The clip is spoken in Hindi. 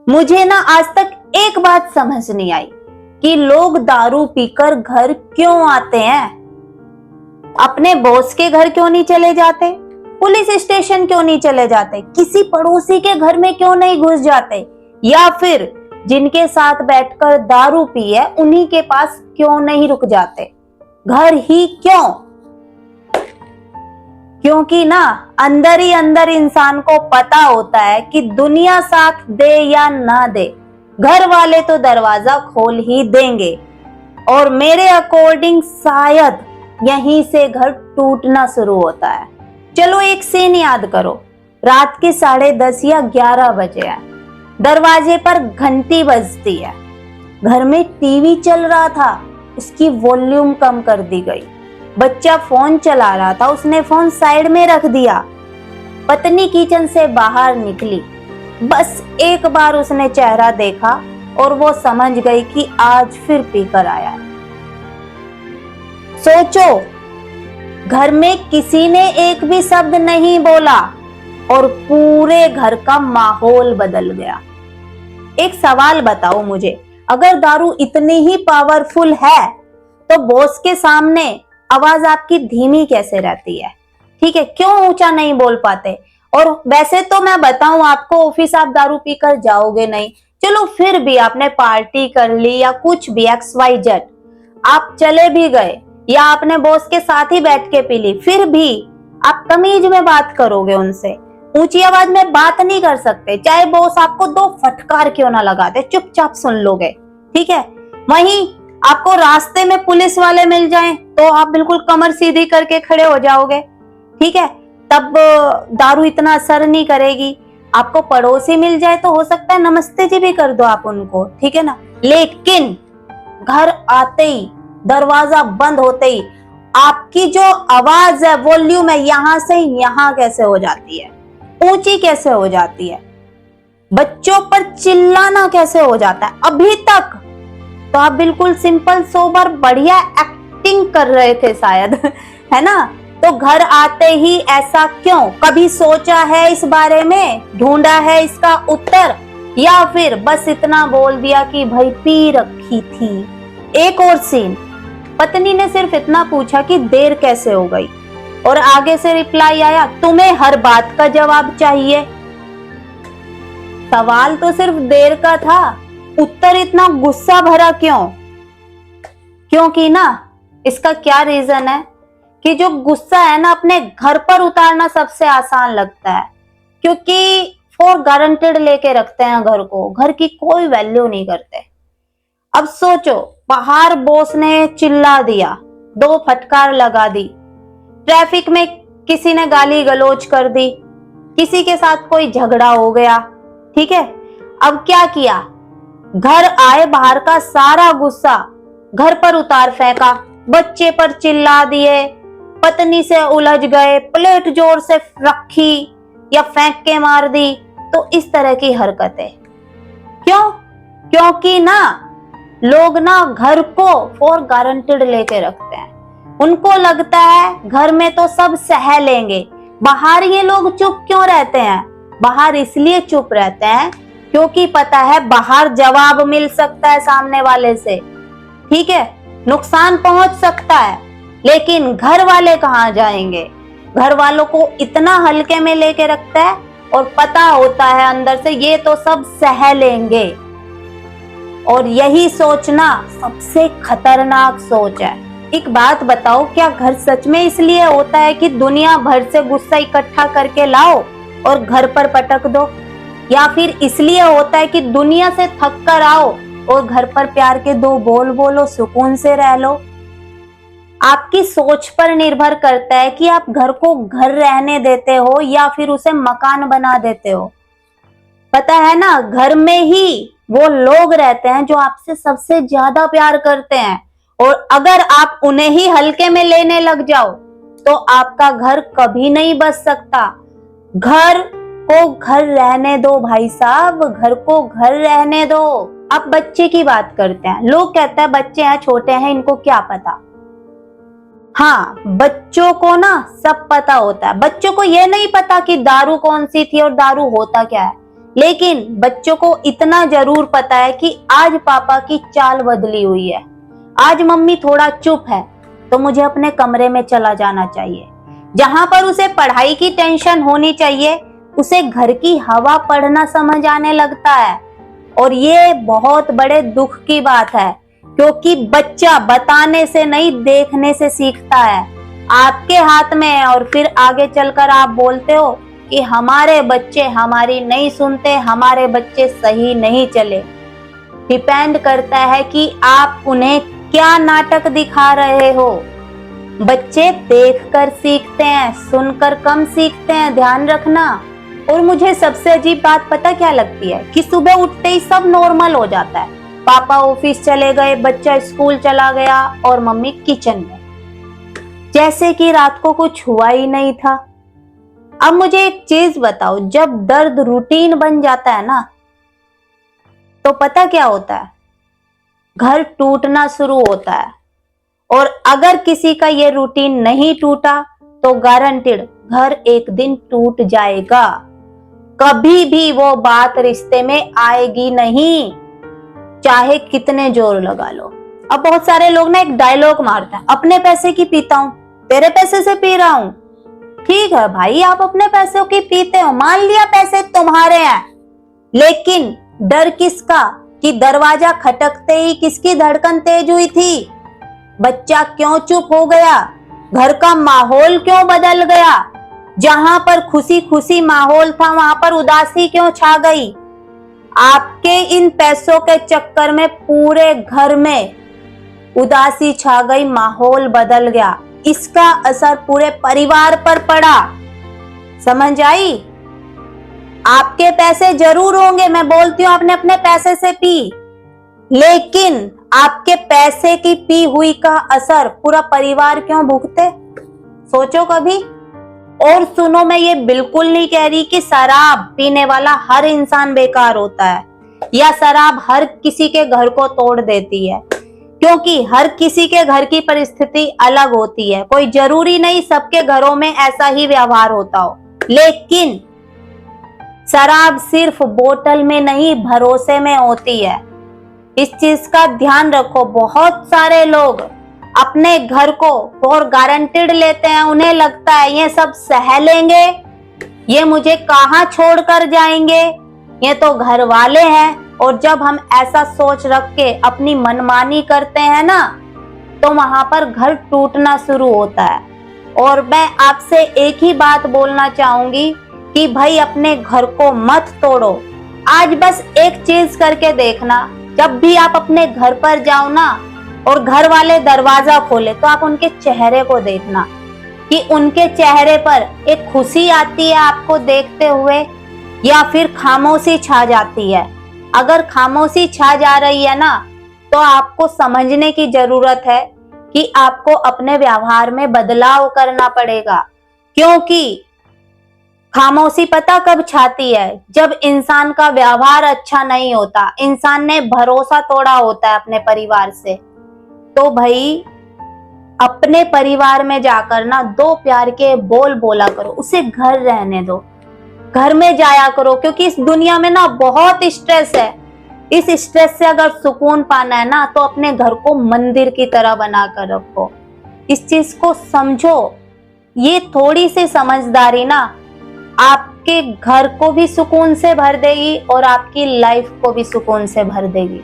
मुझे ना आज तक एक बात समझ नहीं आई कि लोग दारू पीकर घर क्यों आते हैं। अपने बॉस के घर क्यों नहीं चले जाते, पुलिस स्टेशन क्यों नहीं चले जाते, किसी पड़ोसी के घर में क्यों नहीं घुस जाते, या फिर जिनके साथ बैठकर दारू पी है उन्हीं के पास क्यों नहीं रुक जाते। घर ही क्यों? क्योंकि ना अंदर ही अंदर इंसान को पता होता है कि दुनिया साथ दे या ना दे, घर वाले तो दरवाजा खोल ही देंगे। और मेरे अकॉर्डिंग शायद यहीं से घर टूटना शुरू होता है। चलो एक सीन याद करो, रात के 10:30 या 11 बजे है, दरवाजे पर घंटी बजती है। घर में टीवी चल रहा था, उसकी वॉल्यूम कम कर दी गई। बच्चा फोन चला रहा था, उसने फोन साइड में रख दिया। पत्नी किचन से बाहर निकली, बस एक बार उसने चेहरा देखा और वो समझ गई कि आज फिर पीकर आया है। सोचो, घर में किसी ने एक भी शब्द नहीं बोला और पूरे घर का माहौल बदल गया। एक सवाल बताओ मुझे, अगर दारू इतनी ही पावरफुल है तो बॉस के सामने आवाज आपकी धीमी कैसे रहती है? ठीक है, क्यों ऊंचा नहीं बोल पाते? और वैसे तो मैं बताऊं आपको, ऑफिस आप दारू पीकर जाओगे नहीं, चलो फिर भी आपने पार्टी कर ली या कुछ भी XYZ, आप चले भी गए या आपने बॉस के साथ ही बैठ के पी ली, फिर भी आप तमीज में बात करोगे उनसे, ऊंची आवाज में बात नहीं कर सकते। चाहे बॉस आपको 2 फटकार क्यों ना लगाते, चुपचाप सुन लोगे। ठीक है, वहीं आपको रास्ते में पुलिस वाले मिल जाएं तो आप बिल्कुल कमर सीधी करके खड़े हो जाओगे। ठीक है, तब दारू इतना असर नहीं करेगी। आपको पड़ोसी मिल जाए तो हो सकता है नमस्ते जी भी कर दो आप उनको, ठीक है ना। लेकिन घर आते ही, दरवाजा बंद होते ही आपकी जो आवाज है, वॉल्यूम है, यहां से यहां कैसे हो जाती है, ऊंची कैसे हो जाती है, बच्चों पर चिल्लाना कैसे हो जाता है। अभी तक तो आप बिल्कुल सिंपल सोबर बढ़िया एक्टिंग कर रहे थे शायद, है ना। तो घर आते ही ऐसा क्यों? कभी सोचा है इस बारे में, ढूंढा है इसका उत्तर, या फिर बस इतना बोल दिया कि भाई पी रखी थी। एक और सीन, पत्नी ने सिर्फ इतना पूछा कि देर कैसे हो गई, और आगे से रिप्लाई आया, तुम्हें हर बात का जवाब चाहिए। सवाल तो सिर्फ देर का था, उत्तर इतना गुस्सा भरा क्यों? क्योंकि ना इसका क्या रीजन है कि जो गुस्सा है ना, अपने घर पर उतारना सबसे आसान लगता है, क्योंकि फॉर गारंटेड लेके रखते हैं घर को, घर की कोई वैल्यू नहीं करते। अब सोचो, बाहर बॉस ने चिल्ला दिया, 2 फटकार लगा दी, ट्रैफिक में किसी ने गाली गलौज कर दी, किसी के साथ कोई झगड़ा हो गया। ठीक है, अब क्या किया? घर आए, बाहर का सारा गुस्सा घर पर उतार फेंका, बच्चे पर चिल्ला दिए, पत्नी से उलझ गए, प्लेट जोर से रखी या फेंक के मार दी। तो इस तरह की हरकतें क्यों? क्योंकि ना लोग ना घर को फॉर गारंटेड लेके रखते हैं। उनको लगता है घर में तो सब सह लेंगे। बाहर ये लोग चुप क्यों रहते हैं? बाहर इसलिए चुप रहते हैं क्योंकि पता है बाहर जवाब मिल सकता है सामने वाले से, ठीक है, नुकसान पहुंच सकता है। लेकिन घर वाले कहां जाएंगे? घर वालों को इतना हल्के में लेके रखता है और पता होता है अंदर से ये तो सब सह लेंगे। और यही सोचना सबसे खतरनाक सोच है। एक बात बताओ, क्या घर सच में इसलिए होता है कि दुनिया भर से गुस्सा इकट्ठा करके लाओ और घर पर पटक दो, या फिर इसलिए होता है कि दुनिया से थक कर आओ और घर पर प्यार के 2 बोल बोलो, सुकून से रह लो? आपकी सोच पर निर्भर करता है कि आप घर को घर रहने देते हो या फिर उसे मकान बना देते हो। पता है ना, घर में ही वो लोग रहते हैं जो आपसे सबसे ज्यादा प्यार करते हैं, और अगर आप उन्हें ही हल्के में लेने लग जाओ तो आपका घर कभी नहीं बच सकता। घर को घर रहने दो भाई साहब, घर को घर रहने दो। अब बच्चे की बात करते हैं। लोग कहते हैं बच्चे हैं, छोटे हैं, इनको क्या पता। हाँ, बच्चों को ना सब पता होता है। बच्चों को यह नहीं पता कि दारू कौन सी थी और दारू होता क्या है, लेकिन बच्चों को इतना जरूर पता है कि आज पापा की चाल बदली हुई है, आज मम्मी थोड़ा चुप है, तो मुझे अपने कमरे में चला जाना चाहिए। जहां पर उसे पढ़ाई की टेंशन होनी चाहिए, उसे घर की हवा पढ़ना समझ आने लगता है। और ये बहुत बड़े दुख की बात है, क्योंकि बच्चा बताने से नहीं, देखने से सीखता है। आपके हाथ में है और फिर आगे चलकर आप बोलते हो कि हमारे बच्चे हमारी नहीं सुनते, हमारे बच्चे सही नहीं चले। डिपेंड करता है कि आप उन्हें क्या नाटक दिखा रहे हो। बच्चे देखकर सीखते हैं, सुनकर कम सीखते हैं, ध्यान रखना। और मुझे सबसे अजीब बात पता क्या लगती है कि सुबह उठते ही सब नॉर्मल हो जाता है। पापा ऑफिस चले गए, बच्चा स्कूल चला गया और मम्मी किचन में, जैसे कि रात को कुछ हुआ ही नहीं था। अब मुझे एक चीज बताओ, जब दर्द रूटीन बन जाता है ना, तो पता क्या होता है? घर टूटना शुरू होता है। और अगर किसी का ये रूटीन नहीं टूटा तो गारंटेड घर एक दिन टूट जाएगा। कभी भी वो बात रिश्ते में आएगी नहीं, चाहे कितने जोर लगा लो। अब बहुत सारे लोग ना एक डायलॉग मारते हैं, अपने पैसे की पीता हूं, तेरे पैसे से पी रहा हूं। ठीक है भाई, आप अपने पैसों की पीते हो, मान लिया पैसे तुम्हारे हैं, लेकिन डर किसका कि दरवाजा खटकते ही किसकी धड़कन तेज हुई थी? बच्चा क्यों चुप हो गया? घर का माहौल क्यों बदल गया? जहां पर खुशी खुशी माहौल था, वहां पर उदासी क्यों छा गई? आपके इन पैसों के चक्कर में पूरे घर में उदासी छा गई, माहौल बदल गया। इसका असर पूरे परिवार पर पड़ा। समझ आई? आपके पैसे जरूर होंगे, मैं बोलती हूं आपने अपने पैसे से पी, लेकिन आपके पैसे की पी हुई का असर पूरा परिवार क्यों भुगते? सोचो कभी। और सुनो, मैं ये बिल्कुल नहीं कह रही कि शराब पीने वाला हर इंसान बेकार होता है या शराब हर किसी के घर को तोड़ देती है, क्योंकि हर किसी के घर की परिस्थिति अलग होती है। कोई जरूरी नहीं सबके घरों में ऐसा ही व्यवहार होता हो। लेकिन शराब सिर्फ बोतल में नहीं, भरोसे में होती है। इस चीज का ध्यान रखो। बहुत सारे लोग अपने घर को और गारंटेड लेते हैं, उन्हें लगता है ये सब सह लेंगे, ये मुझे कहां छोड़कर जाएंगे, ये तो घर वाले हैं। और जब हम ऐसा सोच रख के अपनी मनमानी करते हैं ना, तो वहां पर घर टूटना शुरू होता है। और मैं आपसे एक ही बात बोलना चाहूंगी कि भाई अपने घर को मत तोड़ो। आज बस एक चीज करके देखना, जब भी आप अपने घर पर जाओ ना और घर वाले दरवाजा खोले, तो आप उनके चेहरे को देखना कि उनके चेहरे पर एक खुशी आती है आपको देखते हुए, या फिर खामोशी छा जाती है। अगर खामोशी छा जा रही है ना, तो आपको समझने की जरूरत है कि आपको अपने व्यवहार में बदलाव करना पड़ेगा। क्योंकि खामोशी पता कब छाती है? जब इंसान का व्यवहार अच्छा नहीं होता, इंसान ने भरोसा तोड़ा होता है अपने परिवार से। तो भाई अपने परिवार में जाकर ना दो प्यार के बोल बोला करो, उसे घर रहने दो, घर में जाया करो। क्योंकि इस दुनिया में ना बहुत स्ट्रेस है। इस स्ट्रेस से अगर सुकून पाना है ना, तो अपने घर को मंदिर की तरह बना कर रखो। इस चीज को समझो। ये थोड़ी सी समझदारी ना आपके घर को भी सुकून से भर देगी और आपकी लाइफ को भी सुकून से भर देगी।